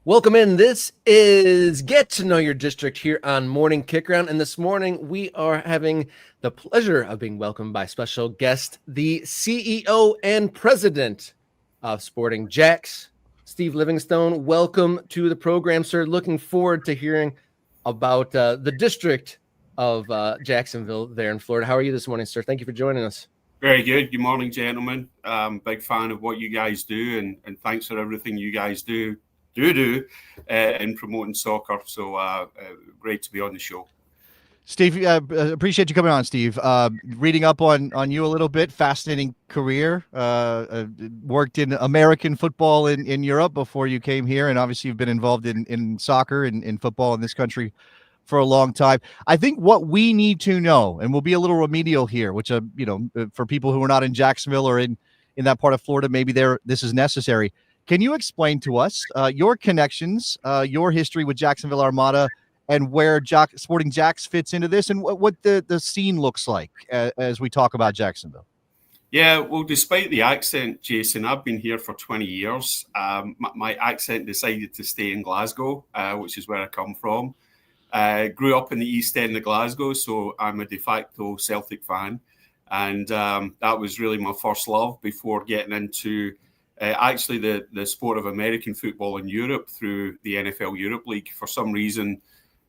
Welcome in. This is Get to Know Your District here on Morning Kickaround. And this morning we are having the pleasure of being welcomed by special guest, the CEO and president of Sporting Jax, Steve Livingstone. Welcome to the program, sir. Looking forward to hearing about the district of Jacksonville there in Florida. How are you this morning, sir? Thank you for joining us. Very good. Good morning, gentlemen. Big fan of what you guys do, and thanks for everything you guys do in promoting soccer. So great to be on the show. Steve, appreciate you coming on, Steve. Reading up on you a little bit, fascinating career. Worked in American football in Europe before you came here, and obviously you've been involved in soccer and in football in this country for a long time. I think what we need to know, and we'll be a little remedial here, which for people who are not in Jacksonville or in that part of Florida, maybe this is necessary. Can you explain to us your connections, your history with Jacksonville Armada, and where Sporting Jax fits into this, and what the scene looks like as we talk about Jacksonville? Yeah, well, despite the accent, Jason, I've been here for 20 years. My accent decided to stay in Glasgow, which is where I come from. Grew up in the East End of Glasgow, so I'm a de facto Celtic fan. And that was really my first love before getting into actually the sport of American football in Europe through the NFL Europe League. For some reason,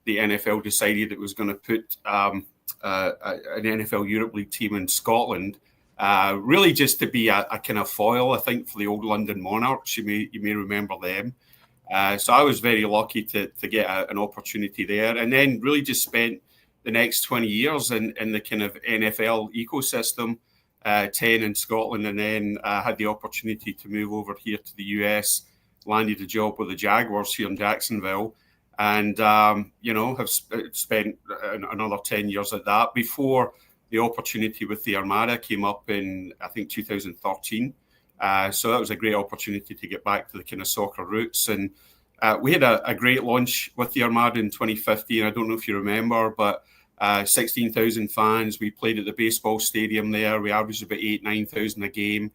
the NFL decided it was going to put an NFL Europe League team in Scotland, really just to be a kind of foil, I think, for the old London Monarchs. You may remember them. So I was very lucky to get an opportunity there, and then really just spent the next 20 years in the kind of NFL ecosystem, 10 in Scotland, and then had the opportunity to move over here to the US, landed a job with the Jaguars here in Jacksonville, and have spent another 10 years at that before the opportunity with the Armada came up in, I think, 2013. So that was a great opportunity to get back to the kind of soccer roots. And we had a great launch with the Armada in 2015. I don't know if you remember, but 16,000 fans. We played at the baseball stadium there. We averaged about 9,000 a game.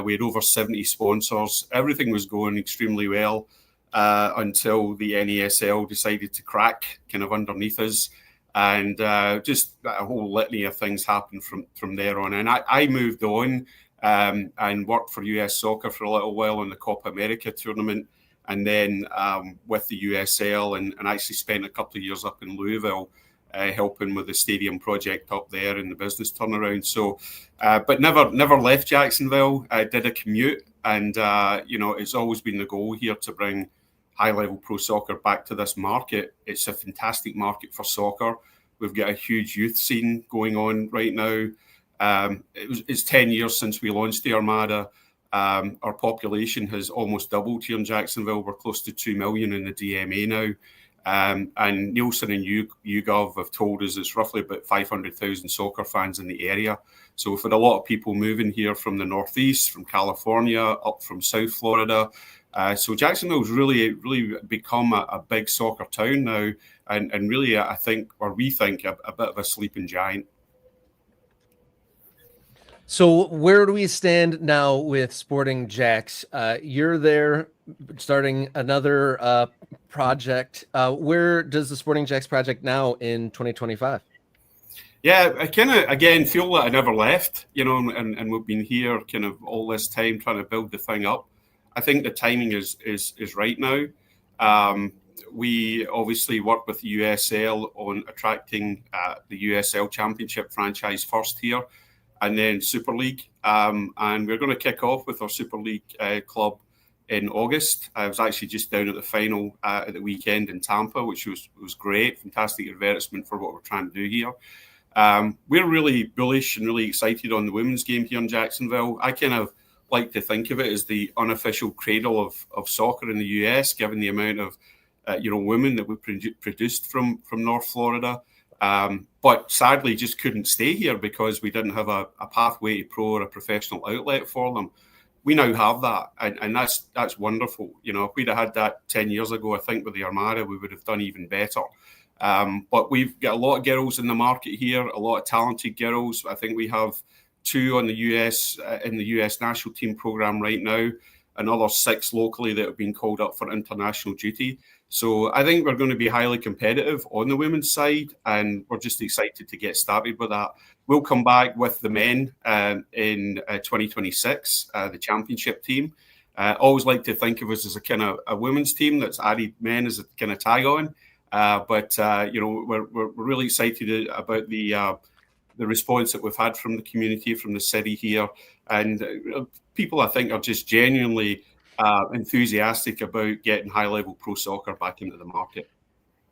We had over 70 sponsors. Everything was going extremely well until the NASL decided to crack kind of underneath us. And just a whole litany of things happened from there on. And I moved on and worked for US Soccer for a little while in the Copa America tournament, and then with the USL, and actually spent a couple of years up in Louisville helping with the stadium project up there in the business turnaround. So, but never left Jacksonville. I did a commute, and it's always been the goal here to bring high-level pro soccer back to this market. It's a fantastic market for soccer. We've got a huge youth scene going on right now. It's 10 years since we launched the Armada. Our population has almost doubled here in Jacksonville. We're close to 2 million in the DMA now. And Nielsen and YouGov have told us it's roughly about 500,000 soccer fans in the area. So we've had a lot of people moving here from the Northeast, from California, up from South Florida. So Jacksonville's really become a big soccer town now, and really, I think, or we think, a bit of a sleeping giant. So where do we stand now with Sporting Jax? You're there starting another project. Where does the Sporting Jax Project now in 2025? Yeah, I kind of, again, feel that I never left, and we've been here kind of all this time trying to build the thing up. I think the timing is right now. We obviously work with the USL on attracting the USL Championship franchise first here, and then Super League. And we're going to kick off with our Super League club in August. I was actually just down at the final at the weekend in Tampa, which was great. Fantastic advertisement for what we're trying to do here. We're really bullish and really excited on the women's game here in Jacksonville. I kind of like to think of it as the unofficial cradle of soccer in the US, given the amount of women that we produced from North Florida. But sadly, just couldn't stay here because we didn't have a pathway to pro or a professional outlet for them. We now have that, and that's wonderful. If we'd have had that 10 years ago, I think with the Armada, we would have done even better. But we've got a lot of girls in the market here, a lot of talented girls. I think we have two on the US in the US national team program right now. another 6 locally that have been called up for international duty. So I think we're going to be highly competitive on the women's side, and we're just excited to get started with that. We'll come back with the men in 2026, the championship team. Always like to think of us as a kind of a women's team that's added men as a kind of tag on. But we're really excited about the response that we've had from the community, from the city here, and people I think are just genuinely enthusiastic about getting high-level pro soccer back into the market.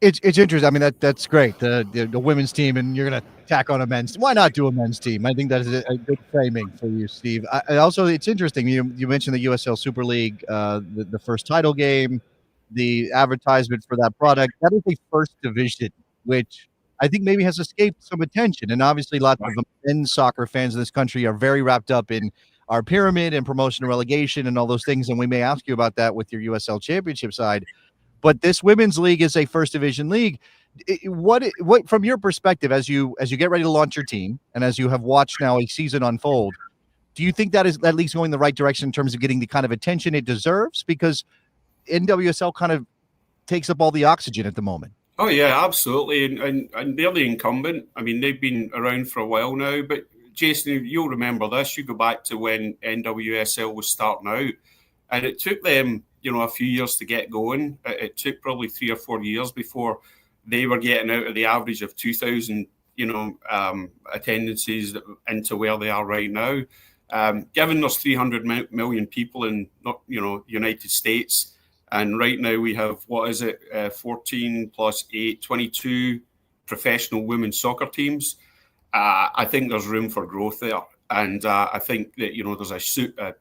It's interesting. I mean, that's great. The women's team, and you're going to tack on a men's. Why not do a men's team? I think that is a good framing for you, Steve. I also, it's interesting. You mentioned the USL Super League, the first title game, the advertisement for that product. That is a first division, which I think maybe has escaped some attention. And obviously, lots of men's soccer fans in this country are very wrapped up in our pyramid and promotion and relegation and all those things. And we may ask you about that with your USL Championship side. But this women's league is a first division league. What from your perspective, as you get ready to launch your team and as you have watched now a season unfold, do you think that is at least going in the right direction in terms of getting the kind of attention it deserves? Because NWSL kind of takes up all the oxygen at the moment. Oh yeah, absolutely, and they're the incumbent. I mean, they've been around for a while now. But Jason, you'll remember this. You go back to when NWSL was starting out, and it took them, a few years to get going. It took probably 3 or 4 years before they were getting out of the average of 2,000, attendances into where they are right now. Given there's 300 million people in, United States, and right now we have, 14 plus 8, 22 professional women's soccer teams. I think there's room for growth there, and I think that there's a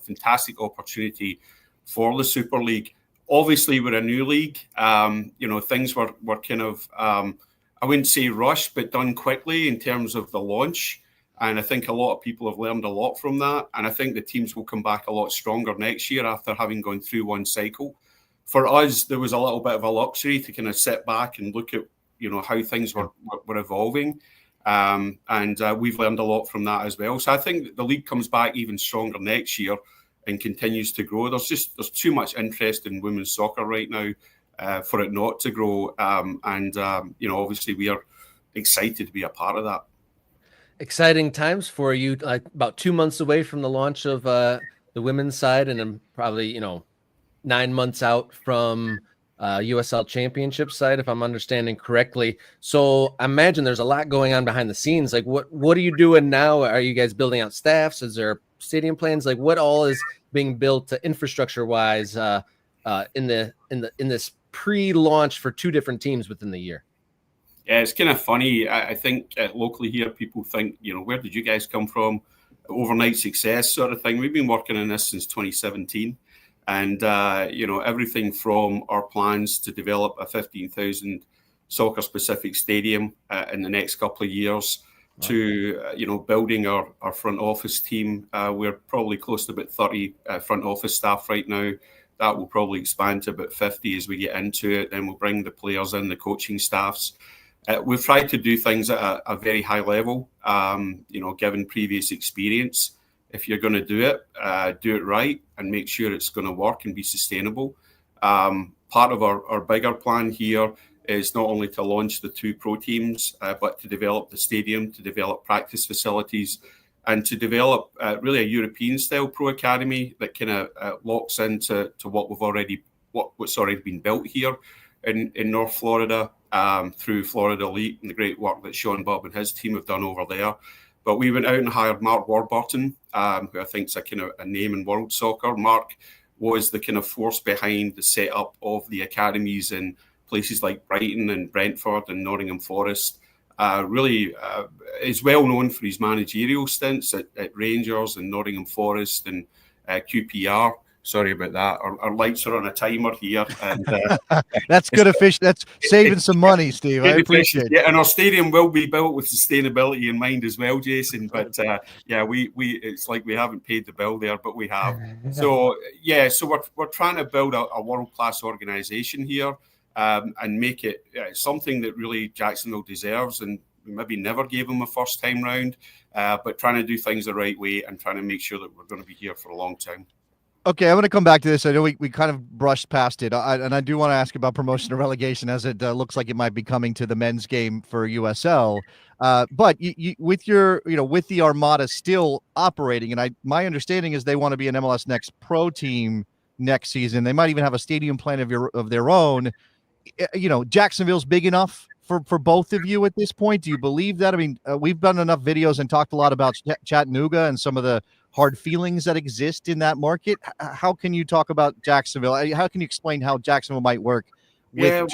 fantastic opportunity for the Super League. Obviously, we're a new league. Things were kind of, I wouldn't say rushed, but done quickly in terms of the launch. And I think a lot of people have learned a lot from that. And I think the teams will come back a lot stronger next year after having gone through one cycle. For us, there was a little bit of a luxury to kind of sit back and look at, how things were evolving. And we've learned a lot from that as well. So I think that the league comes back even stronger next year and continues to grow. There's too much interest in women's soccer right now for it not to grow. Obviously we are excited to be a part of that. Exciting times for you, like about 2 months away from the launch of the women's side, and then probably, 9 months out from USL Championship side, if I'm understanding correctly. So I imagine there's a lot going on behind the scenes. Like what are you doing now? Are you guys building out staffs? Is there stadium plans? Like what all is being built infrastructure wise in this pre-launch for 2 different teams within the year? Yeah, it's kind of funny. I think locally here, people think, where did you guys come from? Overnight success sort of thing. We've been working on this since 2017. And, everything from our plans to develop a 15,000 soccer-specific stadium in the next couple of years to, building our front office team. We're probably close to about 30 front office staff right now. That will probably expand to about 50 as we get into it. Then we'll bring the players in, the coaching staffs. We've tried to do things at a very high level, given previous experience. If you're going to do it right and make sure it's going to work and be sustainable. Part of our bigger plan here is not only to launch the 2 pro teams, but to develop the stadium, to develop practice facilities, and to develop really a European-style pro academy that kind of locks into what's already been built here in North Florida through Florida Elite and the great work that Sean Bob and his team have done over there. But we went out and hired Mark Warburton, who I think is a kind of a name in world soccer. Mark was the kind of force behind the setup of the academies in places like Brighton and Brentford and Nottingham Forest. Really is well known for his managerial stints at Rangers and Nottingham Forest and QPR. Sorry about that. Our lights are on a timer here. And, that's good efficient. That's saving some money, Steve. I appreciate it. Yeah, and our stadium will be built with sustainability in mind as well, Jason. But we it's like we haven't paid the bill there, but we have. So we're trying to build a world-class organisation here and make it something that really Jacksonville deserves. And we maybe never gave them a first time round, but trying to do things the right way and trying to make sure that we're going to be here for a long time. Okay, I'm going to come back to this. I know we kind of brushed past it, and I do want to ask about promotion and relegation, as it looks like it might be coming to the men's game for USL. But with with the Armada still operating, and my understanding is they want to be an MLS Next Pro team next season. They might even have a stadium plan of their own. Jacksonville's big enough for both of you at this point. Do you believe that? I mean, we've done enough videos and talked a lot about Chattanooga and some of the hard feelings that exist in that market. How can you talk about Jacksonville? How can you explain how Jacksonville might work with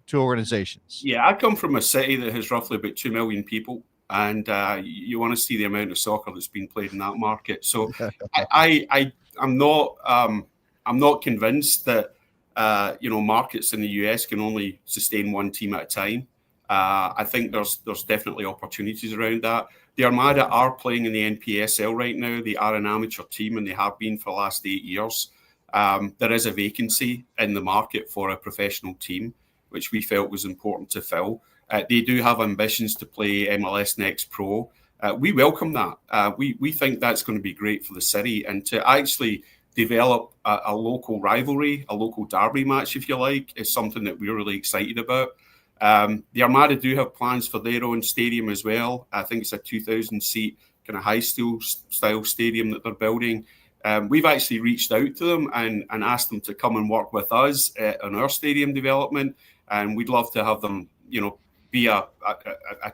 two organizations? Yeah, I come from a city that has roughly about 2 million people, and you want to see the amount of soccer that's been played in that market. So I'm not convinced that markets in the US can only sustain one team at a time. I think there's definitely opportunities around that. The Armada are playing in the NPSL right now. They are an amateur team, and they have been for the last 8 years. There is a vacancy in the market for a professional team, which we felt was important to fill. They do have ambitions to play MLS Next Pro. We welcome that. We think that's going to be great for the city, and to actually develop a local rivalry, a local derby match, if you like, is something that we're really excited about. The Armada do have plans for their own stadium as well. I think it's a 2,000-seat kind of high-style stadium that they're building. We've actually reached out to them and asked them to come and work with us on our stadium development, and we'd love to have them, be a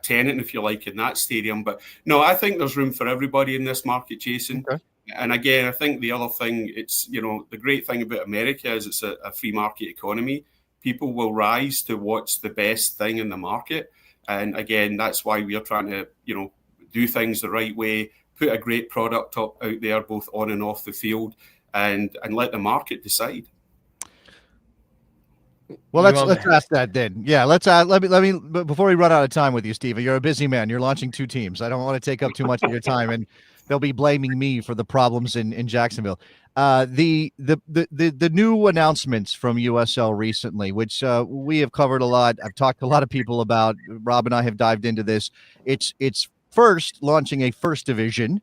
tenant, if you like, in that stadium. But no, I think there's room for everybody in this market, Jason. Okay. And again, I think the other thing, it's, the great thing about America is it's a free market economy. People will rise to what's the best thing in the market. And again, that's why we are trying to, do things the right way, put a great product out there, both on and off the field, and let the market decide. Well, let's ask that then. Yeah, let's let me before we run out of time with you, Steve. You're a busy man. You're launching 2 teams. I don't want to take up too much of your time, and they'll be blaming me for the problems in Jacksonville. The new announcements from USL recently, which we have covered a lot. I've talked to a lot of people about. Rob and I have dived into this. It's first launching a first division.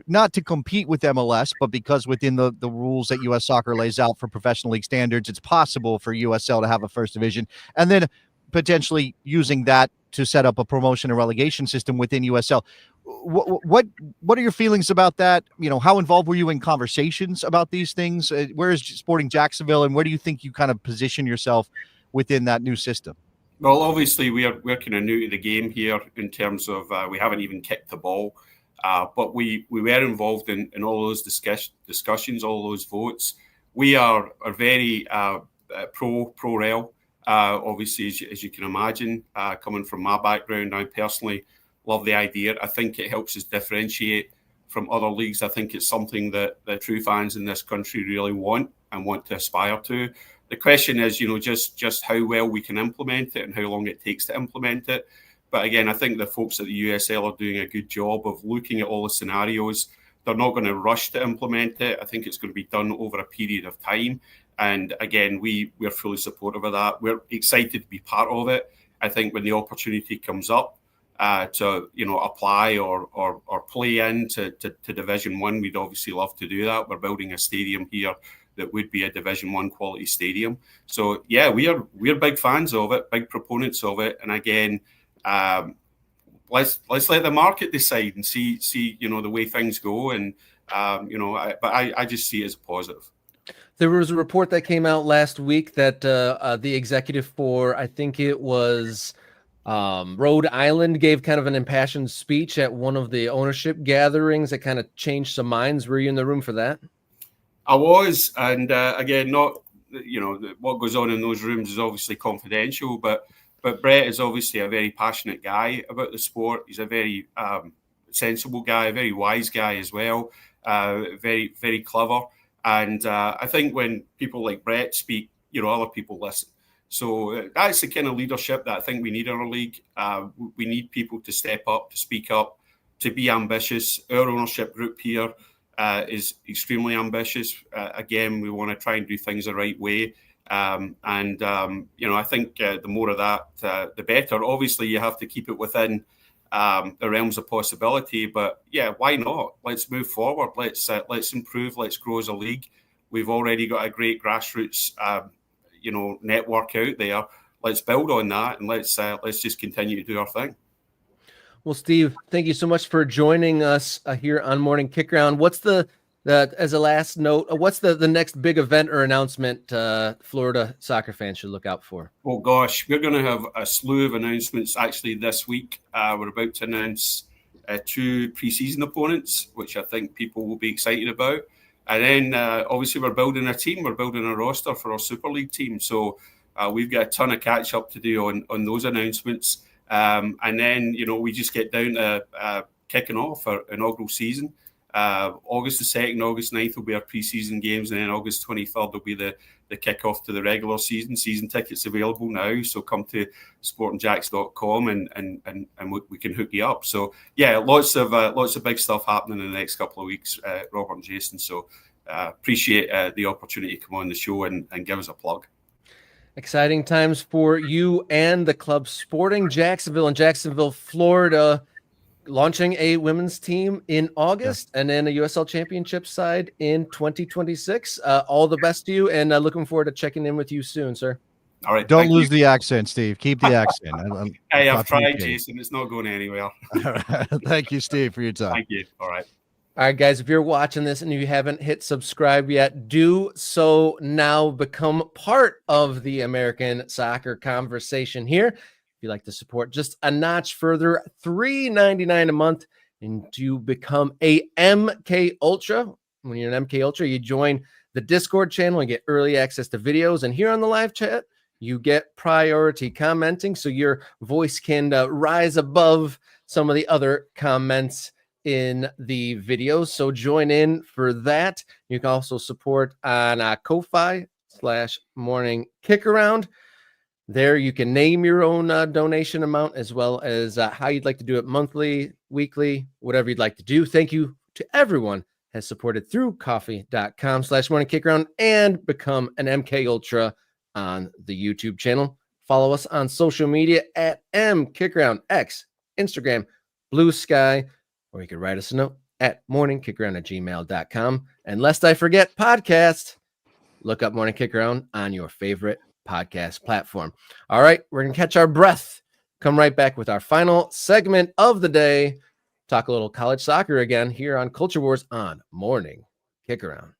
Not to compete with MLS, but because within the rules that U.S. Soccer lays out for professional league standards, it's possible for USL to have a first division, and then potentially using that to set up a promotion and relegation system within USL. What are your feelings about that? How involved were you in conversations about these things? Where is Sporting Jacksonville, and where do you think you kind of position yourself within that new system? Well, obviously, we're kind of new to the game here in terms of we haven't even kicked the ball. But we were involved in all those discussions, all those votes. We are very pro-rel, obviously, as you can imagine. Coming from my background, I personally love the idea. I think it helps us differentiate from other leagues. I think it's something that the true fans in this country really want and want to aspire to. The question is, just how well we can implement it and how long it takes to implement it. But again, I think the folks at the USL are doing a good job of looking at all the scenarios. They're not going to rush to implement it. I think it's going to be done over a period of time. And again, we're fully supportive of that. We're excited to be part of it. I think when the opportunity comes up to apply or play into Division 1, we'd obviously love to do that. We're building a stadium here that would be a Division 1 quality stadium. So yeah, we're big fans of it, big proponents of it. And again, let's let the market decide and see the way things go, and but I just see it as a positive. There was a report that came out last week that the executive for, I think it was Rhode Island, gave kind of an impassioned speech at one of the ownership gatherings that kind of changed some minds. Were you in the room for that? I was, and again, not what goes on in those rooms is obviously confidential, but Brett is obviously a very passionate guy about the sport. He's a very sensible guy, a very wise guy as well, very, very clever. And I think when people like Brett speak, other people listen. So that's the kind of leadership that I think we need in our league. We need people to step up, to speak up, to be ambitious. Our ownership group here is extremely ambitious. Again, we want to try and do things the right way. I think the more of that, the better. Obviously, you have to keep it within the realms of possibility. But yeah, why not? Let's move forward. Let's improve. Let's grow as a league. We've already got a great grassroots, network out there. Let's build on that, and let's just continue to do our thing. Well, Steve, thank you so much for joining us here on Morning Kickaround. What's as a last note, what's the next big event or announcement Florida soccer fans should look out for? Oh gosh, we're going to have a slew of announcements actually this week. We're about to announce 2 preseason opponents, which I think people will be excited about. And then obviously we're building a team. We're building a roster for our Super League team. So we've got a ton of catch up to do on those announcements. And then, we just get down to kicking off our inaugural season. August the 2nd, August 9th will be our preseason games, and then August 23rd will be the kickoff to the regular season. Season tickets available now, so come to sportingjax.com and we can hook you up. So yeah, lots of big stuff happening in the next couple of weeks, Robert and Jason. So appreciate the opportunity to come on the show and give us a plug. Exciting times for you and the club. Sporting Jacksonville in Jacksonville, Florida, launching a women's team in August, and then a USL Championship side in 2026. All the best to you, and looking forward to checking in with you soon, sir. All right. Don't lose the accent, Steve. Keep the accent. Hey, I've tried, Jason. It's not going anywhere. All right. Thank you, Steve, for your time. Thank you. All right. All right, guys, if you're watching this and you haven't hit subscribe yet, do so now. Become part of the American soccer conversation here. If you'd like to support just a notch further, $3.99 a month, and to become a MK Ultra. When you're an MK Ultra, you join the Discord channel and get early access to videos. And here on the live chat, you get priority commenting, so your voice can rise above some of the other comments in the videos. So join in for that. You can also support on Ko-Fi/Morning Kickaround. There you can name your own donation amount, as well as how you'd like to do it, monthly, weekly, whatever you'd like to do. Thank you to everyone has supported through coffee.com/Morning Kickaround and become an MK Ultra on the YouTube channel. Follow us on social media at MKickaround, X, Instagram, Blue Sky, or you can write us a note at morningkickaround@gmail.com. And lest I forget, podcast, look up Morning Kickaround on your favorite podcast platform. All right, we're going to catch our breath. Come right back with our final segment of the day. Talk a little college soccer again here on Culture Wars on Morning Kickaround.